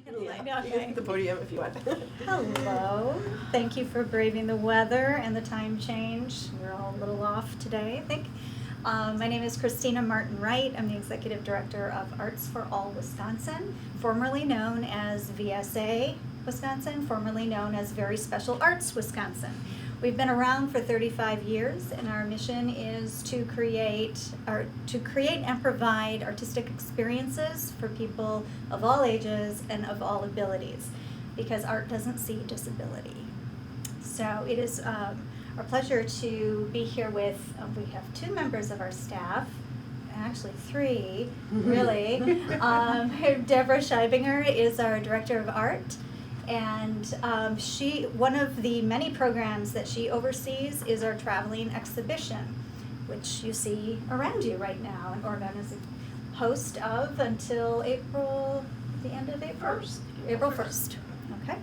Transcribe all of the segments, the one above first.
You can hit the podium if you want. Hello. Thank you for braving the weather and the time change. We're all a little off today, I think. My name is Christina Martin Wright. I'm the Executive Director of Arts for All Wisconsin, formerly known as VSA Wisconsin, formerly known as Very Special Arts Wisconsin. We've been around for 35 years, and our mission is to create and provide artistic experiences for people of all ages and of all abilities, because art doesn't see disability. So it is our pleasure to be here with, we have two members of our staff, actually three, really. Deborah Scheibinger is our Director of Art. And one of the many programs that she oversees is our traveling exhibition, which you see around you right now. And Oregon is a host of until the end of April? April 1st. Okay.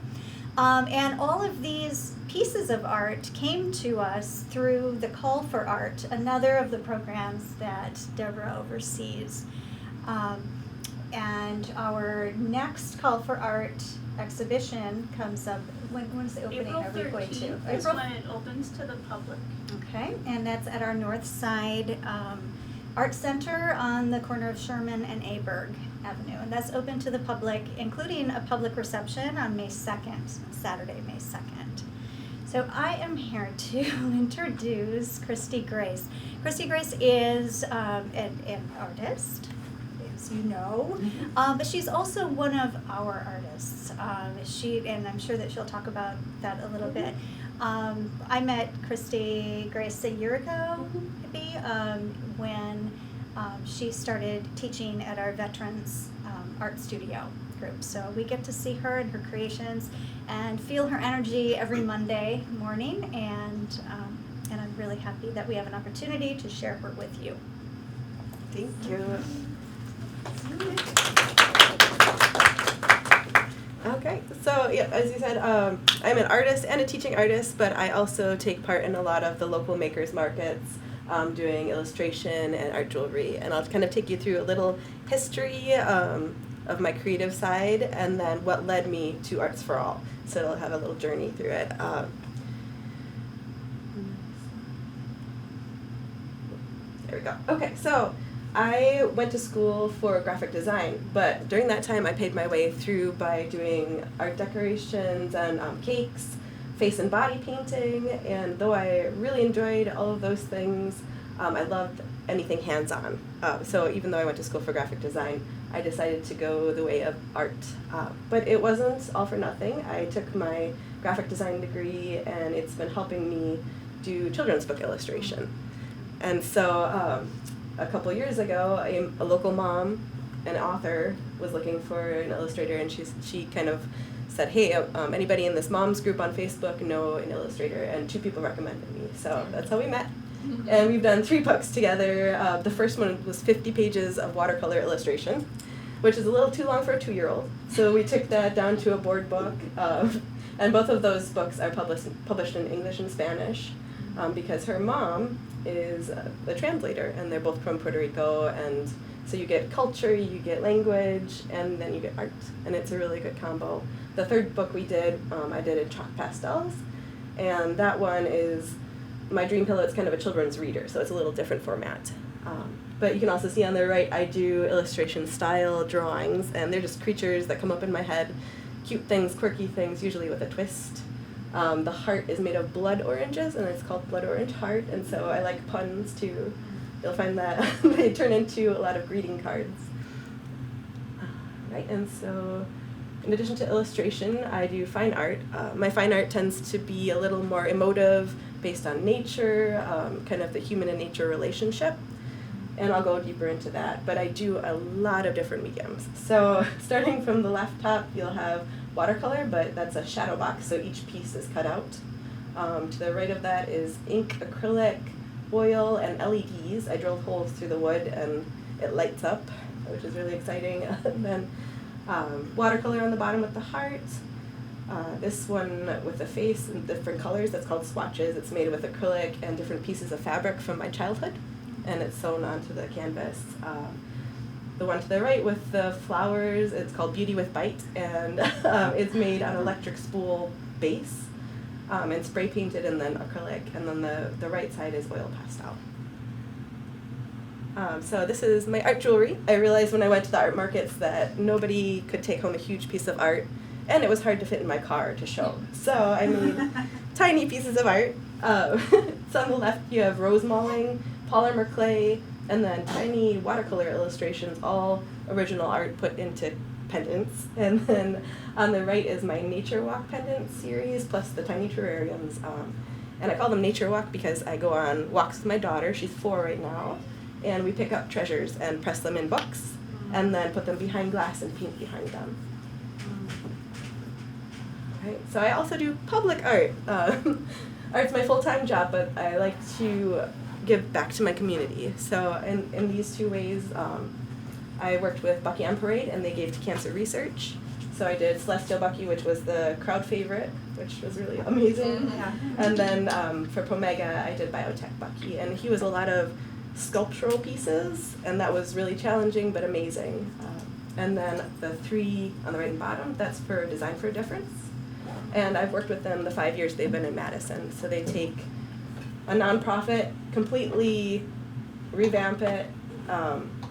And all of these pieces of art came to us through the Call for Art, another of the programs that Deborah oversees. And our next Call for Art exhibition comes up, when's the opening? April 13th is when it opens to the public. Okay, and that's at our North Side Art Center on the corner of Sherman and Aberg Avenue. And that's open to the public, including a public reception on May 2nd, Saturday, May 2nd. So I am here to introduce Christy Grace. Christy Grace is an artist, as you know, but she's also one of our artists. And I'm sure that she'll talk about that a little bit. I met Christy Grace a year ago, maybe, when she started teaching at our Veterans Art Studio group. So we get to see her and her creations and feel her energy every Monday morning, and I'm really happy that we have an opportunity to share her with you. Thank you. Okay, so yeah, as you said, I'm an artist and a teaching artist, but I also take part in a lot of the local makers markets, doing illustration and art jewelry, and I'll kind of take you through a little history of my creative side, and then what led me to Arts for All. So it'll have a little journey through it. There we go. Okay, so I went to school for graphic design, but during that time I paid my way through by doing art decorations and cakes, face and body painting, and though I really enjoyed all of those things, I loved anything hands-on. So even though I went to school for graphic design, I decided to go the way of art. But it wasn't all for nothing. I took my graphic design degree, and it's been helping me do children's book illustration. And so a couple years ago, a local mom, an author, was looking for an illustrator, and she kind of said, hey, anybody in this mom's group on Facebook know an illustrator? And two people recommended me, so that's how we met. And we've done 3 books together. The first one was 50 pages of watercolor illustration, which is a little too long for a 2-year-old, so we took that down to a board book, and both of those books are published in English and Spanish, because her mom is a translator, and they're both from Puerto Rico, and so you get culture, you get language, and then you get art, and it's a really good combo. The third book we did, I did in chalk pastels, and that one is my dream pillow. It's kind of a children's reader, so it's a little different format. But you can also see on the right, I do illustration style drawings, and they're just creatures that come up in my head, cute things, quirky things, usually with a twist. The heart is made of blood oranges, and it's called Blood Orange Heart, and so I like puns too. You'll find that they turn into a lot of greeting cards. Right, and so in addition to illustration, I do fine art. My fine art tends to be a little more emotive, based on nature, kind of the human and nature relationship, and I'll go deeper into that, but I do a lot of different mediums. So starting from the left top, you'll have watercolor, but that's a shadow box, so each piece is cut out. To the right of that is ink, acrylic, oil, and LEDs. I drilled holes through the wood and it lights up, which is really exciting. And then watercolor on the bottom with the heart. This one with the face in different colors, that's called swatches. It's made with acrylic and different pieces of fabric from my childhood, and it's sewn onto the canvas. the one to the right with the flowers, it's called Beauty with Bite, and it's made on electric spool base, and spray painted and then acrylic, and then the right side is oil pastel. So this is my art jewelry. I realized when I went to the art markets that nobody could take home a huge piece of art, and it was hard to fit in my car to show. So I made tiny pieces of art. So on the left you have rose mauling, polymer clay, and then tiny watercolor illustrations, all original art put into pendants. And then on the right is my Nature Walk pendant series, plus the tiny terrariums. And I call them Nature Walk because I go on walks with my daughter, she's 4 right now, and we pick up treasures and press them in books, and then put them behind glass and paint behind them. Right. So I also do public art. Art's my full-time job, but I like to give back to my community. So in these 2 ways, I worked with Bucky on Parade, and they gave to cancer research. So I did Celestial Bucky, which was the crowd favorite, which was really amazing. Yeah. And then for Pomega, I did Biotech Bucky, and he was a lot of sculptural pieces, and that was really challenging but amazing. And then the 3 on the right and bottom, that's for Design for a Difference. And I've worked with them the 5 years they've been in Madison. So they take a nonprofit, completely revamp it,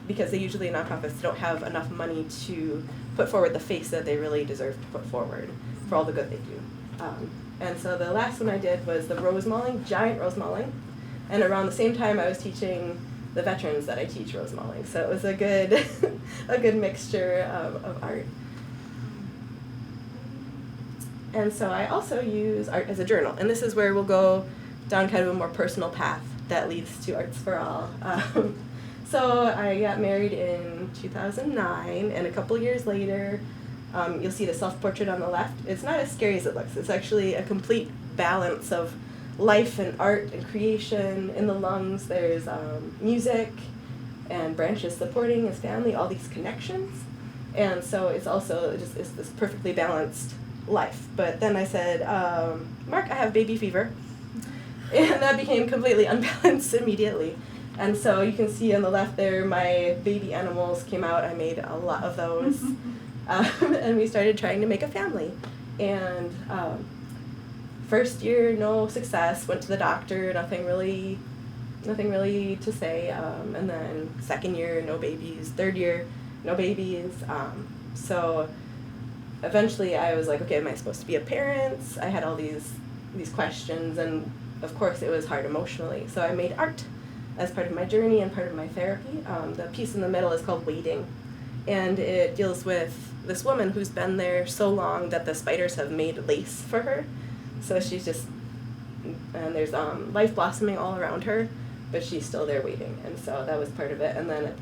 because they usually, nonprofits don't have enough money to put forward the face that they really deserve to put forward for all the good they do. And so the last one I did was the rose mauling, giant rose mauling. And around the same time I was teaching the veterans that I teach rose mauling. So it was a good a good mixture of art. And so I also use art as a journal, and this is where we'll go down kind of a more personal path that leads to Arts for All. So I got married in 2009, and a couple years later, you'll see the self-portrait on the left. It's not as scary as it looks. It's actually a complete balance of life and art and creation. In the lungs, there's music and branches supporting his family, all these connections. And so it's also it's this perfectly balanced life. But then I said, Mark, I have baby fever. And that became completely unbalanced immediately. And so you can see on the left there, my baby animals came out. I made a lot of those. And we started trying to make a family. And first year, no success, went to the doctor, nothing really to say. And then second year, no babies. Third year, no babies. So eventually I was like, okay, am I supposed to be a parent? I had all these questions, and of course it was hard emotionally. So I made art as part of my journey and part of my therapy. The piece in the middle is called Waiting, and it deals with this woman who's been there so long that the spiders have made lace for her. So she's just, and there's life blossoming all around her, but she's still there waiting. And so that was part of it. And then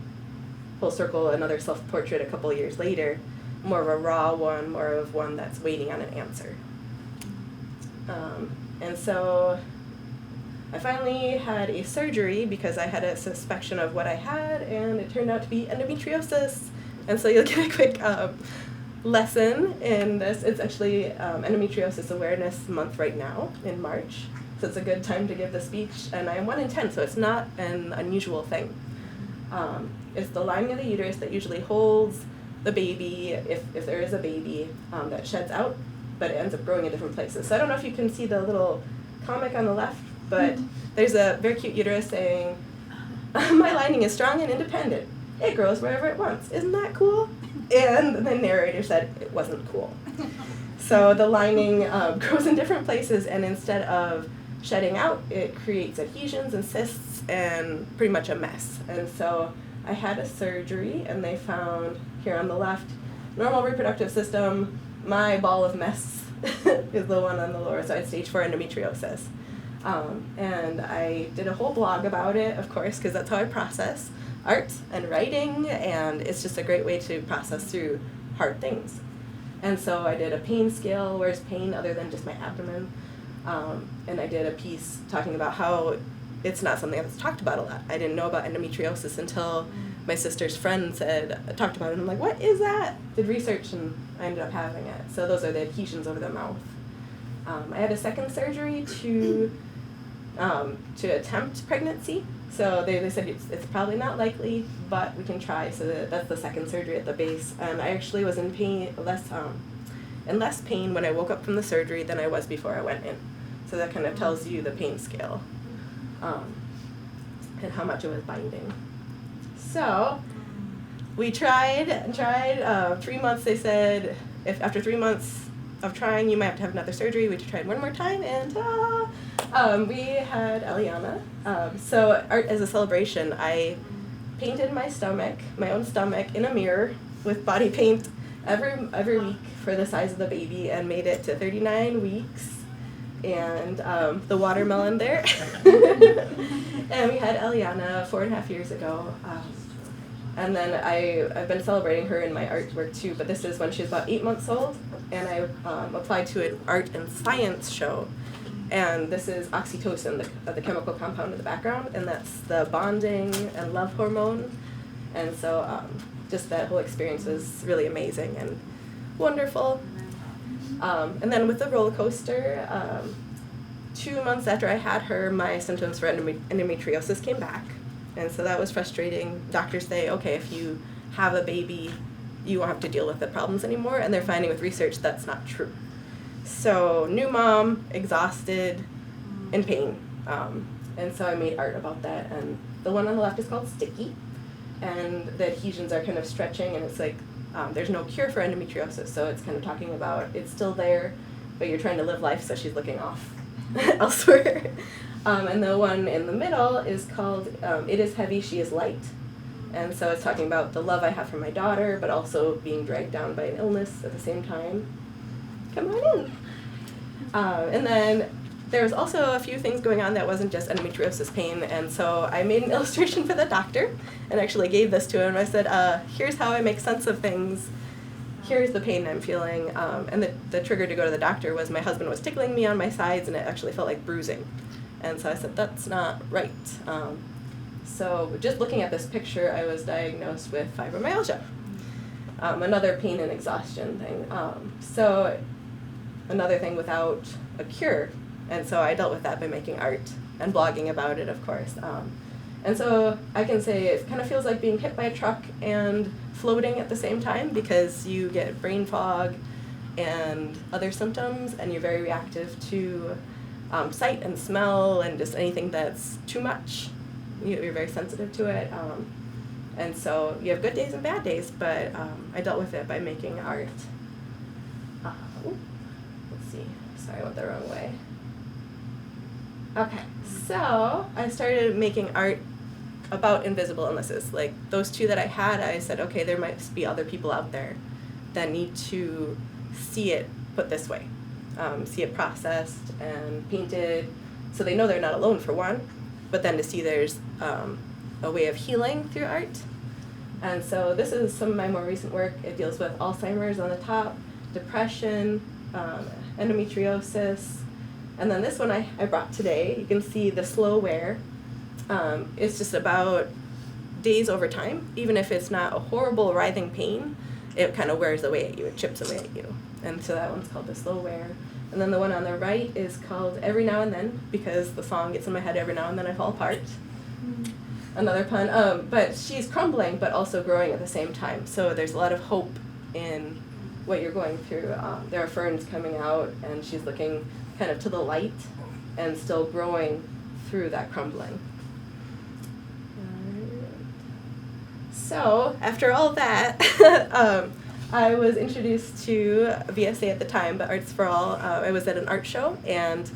full circle, another self-portrait a couple years later, more of a raw one, more of one that's waiting on an answer. And so I finally had a surgery because I had a suspicion of what I had, and it turned out to be endometriosis. And so you'll get a quick lesson in this. It's actually Endometriosis Awareness Month right now in March, so it's a good time to give the speech. And I am 1 in 10, so it's not an unusual thing. It's the lining of the uterus that usually holds the baby, if there is a baby, that sheds out, but it ends up growing in different places. So I don't know if you can see the little comic on the left, but there's a very cute uterus saying, my lining is strong and independent. It grows wherever it wants. Isn't that cool? And the narrator said it wasn't cool. So the lining grows in different places, and instead of shedding out, it creates adhesions and cysts and pretty much a mess. And so I had a surgery, and they found, here on the left, normal reproductive system. My ball of mess is the one on the lower side, stage 4 endometriosis. And I did a whole blog about it, of course, because that's how I process art and writing, and it's just a great way to process through hard things. And so I did a pain scale, where's pain other than just my abdomen, and I did a piece talking about how it's not something that's talked about a lot. I didn't know about endometriosis until my sister's friend talked about it, and I'm like, what is that? Did research, and I ended up having it. So those are the adhesions over the mouth. I had a second surgery to attempt pregnancy. So they said it's probably not likely, but we can try. So that's the second surgery at the base. And I actually was in less pain when I woke up from the surgery than I was before I went in. So that kind of tells you the pain scale and how much it was binding. So we tried. 3 months, they said, if after 3 months of trying, you might have to have another surgery. We tried one more time, and we had Eliana. So art as a celebration, I painted my own stomach, in a mirror with body paint every week for the size of the baby, and made it to 39 weeks. And the watermelon there. And we had Eliana 4.5 years ago. And then I've been celebrating her in my artwork too, but this is when she was about 8 months old, and I applied to an art and science show. And this is oxytocin, the chemical compound in the background, and that's the bonding and love hormone. And so just that whole experience was really amazing and wonderful. And then with the roller coaster, 2 months after I had her, my symptoms for endometriosis came back. And so that was frustrating. Doctors say, okay, if you have a baby, you won't have to deal with the problems anymore. And they're finding with research that's not true. So new mom, exhausted, in pain. And so I made art about that. And the one on the left is called Sticky. And the adhesions are kind of stretching, and it's like there's no cure for endometriosis. So it's kind of talking about it's still there, but you're trying to live life, so she's looking off elsewhere. And the one in the middle is called It Is Heavy, She Is Light. And so it's talking about the love I have for my daughter, but also being dragged down by an illness at the same time. Come on in. And then there was also a few things going on that wasn't just endometriosis pain, and so I made an illustration for the doctor and actually gave this to him. I said, here's how I make sense of things. Here's the pain I'm feeling. And the trigger to go to the doctor was my husband was tickling me on my sides, and it actually felt like bruising. And so I said, that's not right. So just looking at this picture, I was diagnosed with fibromyalgia, another pain and exhaustion thing. So another thing without a cure. And so I dealt with that by making art and blogging about it, of course. And so I can say it kind of feels like being hit by a truck and floating at the same time, because you get brain fog and other symptoms, and you're very reactive to sight and smell and just anything that's too much. You're very sensitive to it. And so you have good days and bad days, but I dealt with it by making art. Let's see. Sorry, I went the wrong way. Okay, so I started making art about invisible illnesses. Like those two that I had, I said, okay, there might be other people out there that need to see it put this way, see it processed and painted, so they know they're not alone for one, but then to see there's a way of healing through art. And so this is some of my more recent work. It deals with Alzheimer's on the top, depression, endometriosis. And then this one I brought today, you can see the slow wear. It's just about days over time. Even if it's not a horrible writhing pain, it kind of wears away at you, it chips away at you. And so that one's called the slow wear. And then the one on the right is called Every Now and Then, because the song gets in my head every now and then I fall apart. Another pun. But she's crumbling, but also growing at the same time. So there's a lot of hope in what you're going through. There are ferns coming out, and she's looking kind of to the light and still growing through that crumbling. So after all that, I was introduced to VSA at the time, but Arts for All. I was at an art show, and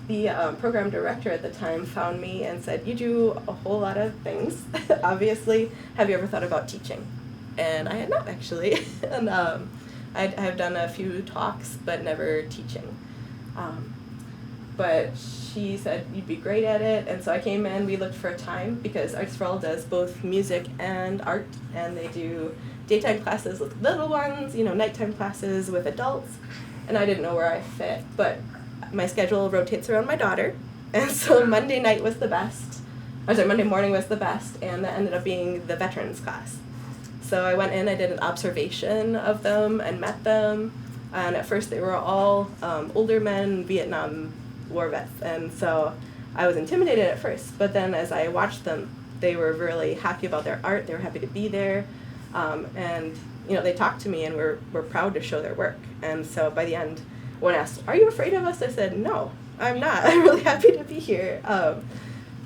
the program director at the time found me and said, you do a whole lot of things, obviously. Have you ever thought about teaching? And I had not, actually. And I have done a few talks, but never teaching. But she said, you'd be great at it. And so I came in, we looked for a time, because Arts for All does both music and art, and they do daytime classes with little ones, nighttime classes with adults. And I didn't know where I fit, but my schedule rotates around my daughter. And so Monday morning was the best, and that ended up being the veterans class. So I went in, I did an observation of them and met them. And at first they were all older men, Vietnam War vets. And so I was intimidated at first, but then as I watched them, they were really happy about their art. They were happy to be there, and they talked to me and were proud to show their work. And so by the end, when asked, "Are you afraid of us?" I said, "No, I'm not. I'm really happy to be here."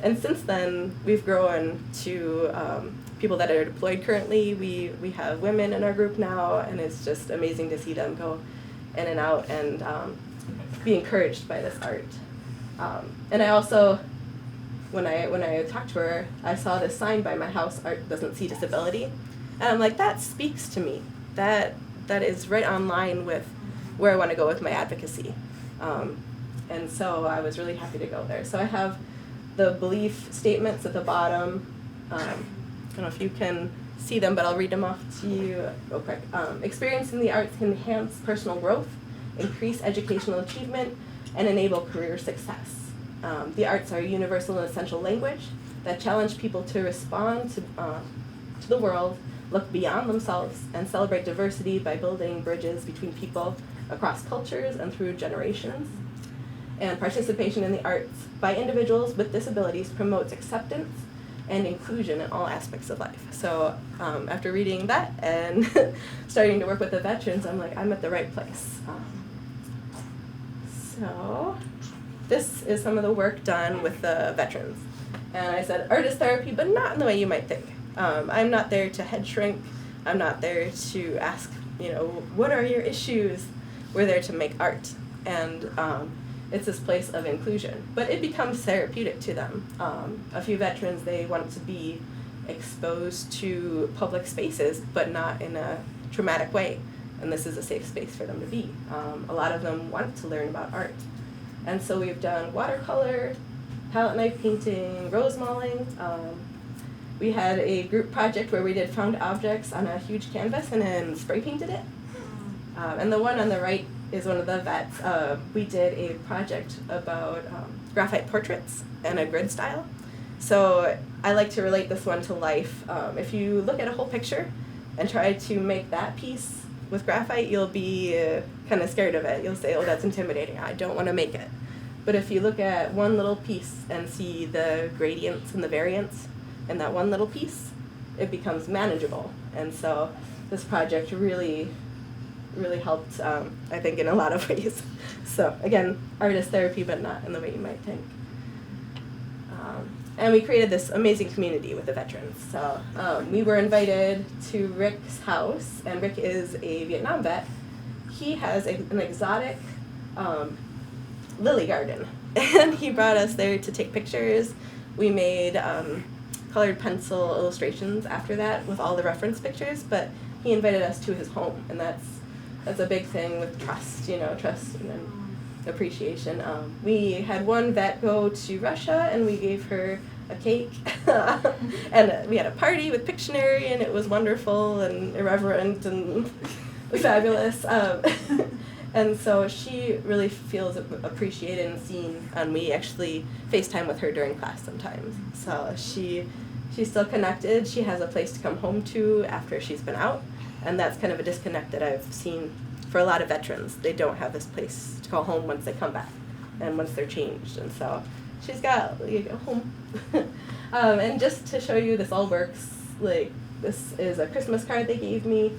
And since then, we've grown to people that are deployed currently. We have women in our group now, and it's just amazing to see them go in and out and be encouraged by this art. And I also, when I talked to her, I saw this sign by my house, "Art doesn't see disability." And I'm like, that speaks to me. That is right on line with where I want to go with my advocacy. And so I was really happy to go there. So I have the belief statements at the bottom. I don't know if you can see them, but I'll read them off to you real quick. Experience in the arts can enhance personal growth, increase educational achievement, and enable career success. The arts are a universal and essential language that challenge people to respond to the world, look beyond themselves, and celebrate diversity by building bridges between people across cultures and through generations. And participation in the arts by individuals with disabilities promotes acceptance and inclusion in all aspects of life. So after reading that and starting to work with the veterans, I'm like, I'm at the right place. So this is some of the work done with the veterans. And I said art is therapy, but not in the way you might think. I'm not there to head shrink. I'm not there to ask, what are your issues? We're there to make art. And it's this place of inclusion. But it becomes therapeutic to them. A few veterans, they want to be exposed to public spaces, but not in a traumatic way. And this is a safe space for them to be. A lot of them want to learn about art. And so we've done watercolor, palette knife painting, rose mauling. We had a group project where we did found objects on a huge canvas and then spray painted it. And the one on the right is one of the vets. We did a project about graphite portraits and a grid style. So I like to relate this one to life. If you look at a whole picture and try to make that piece with graphite, you'll be kind of scared of it. You'll say, oh, that's intimidating. I don't want to make it. But if you look at one little piece and see the gradients and the variants in that one little piece, it becomes manageable. And so this project really helped, I think, in a lot of ways. So again, art is therapy, but not in the way you might think. And we created this amazing community with the veterans. So we were invited to Rick's house, and Rick is a Vietnam vet. He has an exotic lily garden, and he brought us there to take pictures. We made colored pencil illustrations after that with all the reference pictures, but he invited us to his home, and that's a big thing with trust, trust and appreciation. We had one vet go to Russia, and we gave her a cake, and we had a party with Pictionary, and it was wonderful and irreverent and fabulous. And so she really feels appreciated and seen, and we actually FaceTime with her during class sometimes. So she's still connected. She has a place to come home to after she's been out, and that's kind of a disconnect that I've seen for a lot of veterans. They don't have this place to call home once they come back and once they're changed. And so she's got a home. And just to show you this all works, this is a Christmas card they gave me.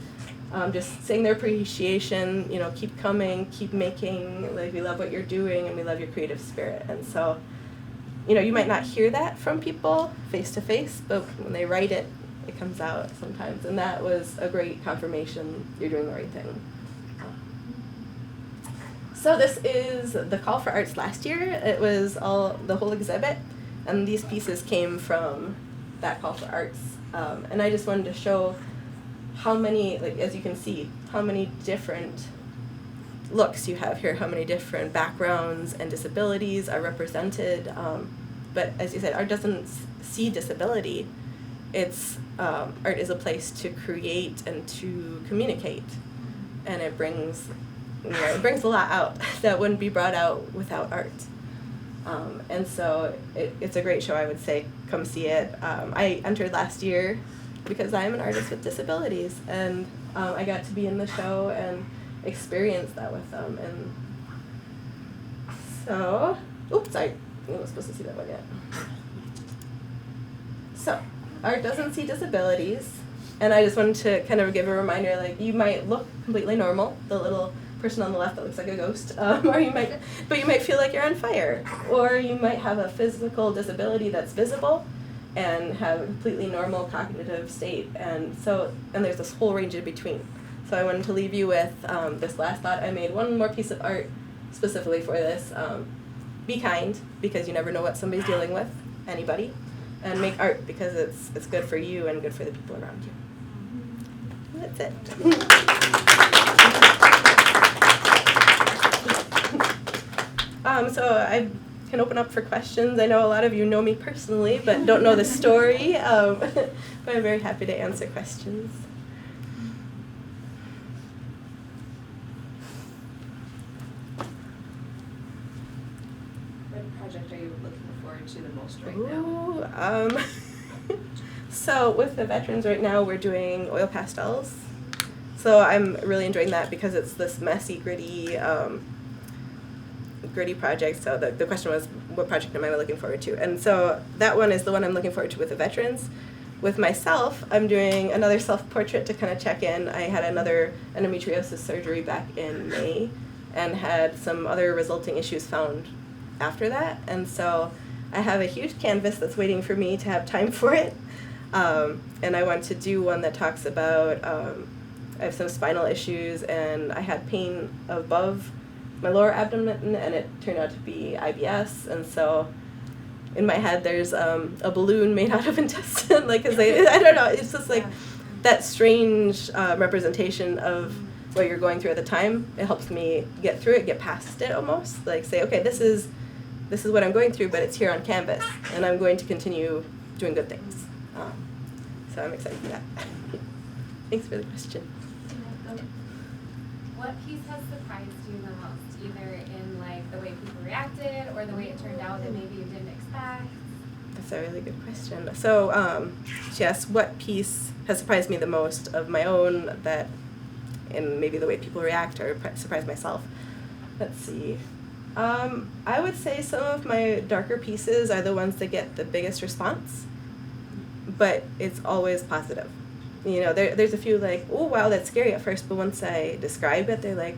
Just saying their appreciation, keep coming, keep making, we love what you're doing and we love your creative spirit. And so, you might not hear that from people face to face, but when they write it, it comes out sometimes. And that was a great confirmation you're doing the right thing. So this is the call for arts last year. It was the whole exhibit, and these pieces came from that call for arts. And I just wanted to show how many, as you can see, how many different looks you have here, how many different backgrounds and disabilities are represented. But as you said, art doesn't see disability. It's art is a place to create and to communicate, and it brings a lot out that wouldn't be brought out without art. And so it's a great show, I would say. Come see it. I entered last year because I am an artist with disabilities, and I got to be in the show and experience that with them. And so, I'm not supposed to see that one yet. So, art doesn't see disabilities, and I just wanted to kind of give a reminder, like, you might look completely normal, the little person on the left that looks like a ghost, or you might feel like you're on fire, or you might have a physical disability that's visible and have a completely normal cognitive state, and there's this whole range in between. So I wanted to leave you with this last thought. I made one more piece of art specifically for this. Be kind, because you never know what somebody's dealing with, anybody, and make art because it's good for you and good for the people around you. That's it. So I can open up for questions. I know a lot of you know me personally, but don't know the story. But I'm very happy to answer questions. What project are you looking forward to the most right now? Ooh, so with the veterans right now, we're doing oil pastels. So I'm really enjoying that because it's this messy, gritty project. So the question was, what project am I looking forward to? And so that one is the one I'm looking forward to with the veterans. With myself, I'm doing another self-portrait to kind of check in. I had another endometriosis surgery back in May and had some other resulting issues found after that. And so I have a huge canvas that's waiting for me to have time for it. And I want to do one that talks about, I have some spinal issues and I had pain above my lower abdomen, and it turned out to be IBS, and so in my head there's a balloon made out of intestine, like, cause I don't know, it's just like that strange representation of what you're going through at the time. It helps me get through it, get past it almost, like say, okay, this is what I'm going through, but it's here on canvas, and I'm going to continue doing good things. So I'm excited for that. Thanks for the question. What piece has surprised you the most, either in like the way people reacted or the way it turned out that maybe you didn't expect? That's a really good question. So, yes, what piece has surprised me the most of my own that, and maybe the way people react or surprise myself? Let's see. I would say some of my darker pieces are the ones that get the biggest response, but it's always positive. You know, there's a few like, oh, wow, that's scary at first, but once I describe it, they're like,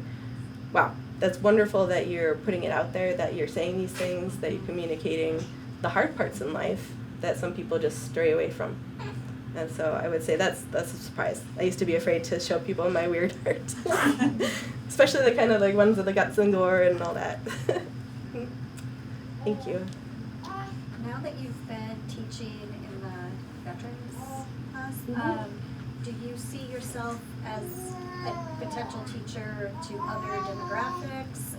wow, that's wonderful that you're putting it out there, that you're saying these things, that you're communicating the hard parts in life that some people just stray away from. And so I would say that's a surprise. I used to be afraid to show people my weird art, especially the kind of like ones with the guts and gore and all that. Thank you. Now that you've been teaching in the veterans class, do you see yourself as a potential teacher to other demographics,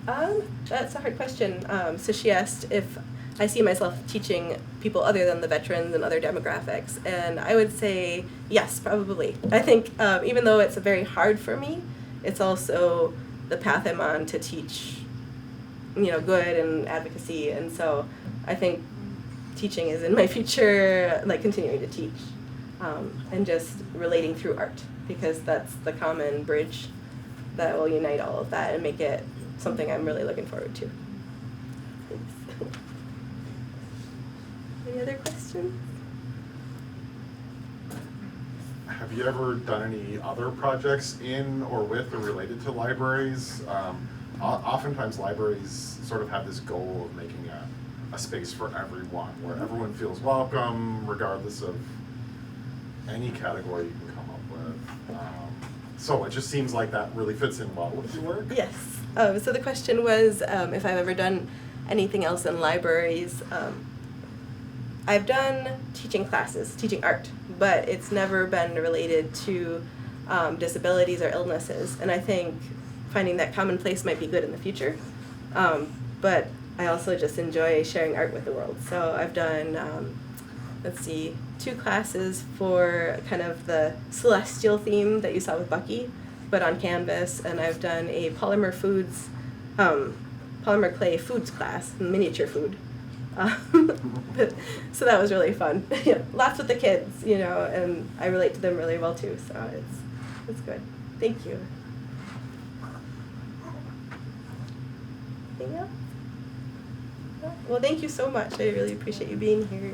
or? That's a hard question. So she asked if I see myself teaching people other than the veterans and other demographics, and I would say yes, probably. I think even though it's very hard for me, it's also the path I'm on to teach, good and advocacy, and so I think teaching is in my future, like continuing to teach, and just relating through art, because that's the common bridge that will unite all of that and make it something I'm really looking forward to. Thanks. Any other questions? Have you ever done any other projects in or with or related to libraries? Oftentimes libraries sort of have this goal of making a space for everyone, where everyone feels welcome, regardless of any category you can come up with. So it just seems like that really fits in well with your work. Yes. So the question was if I've ever done anything else in libraries. I've done teaching classes, teaching art, but it's never been related to disabilities or illnesses. And I think finding that common place might be good in the future. But I also just enjoy sharing art with the world. So I've done, 2 classes for kind of the celestial theme that you saw with Bucky, but on canvas. And I've done a polymer clay foods class, miniature food. So that was really fun. Lots with the kids, and I relate to them really well too. So it's good. Thank you. Anything else? Well, thank you so much. I really appreciate you being here.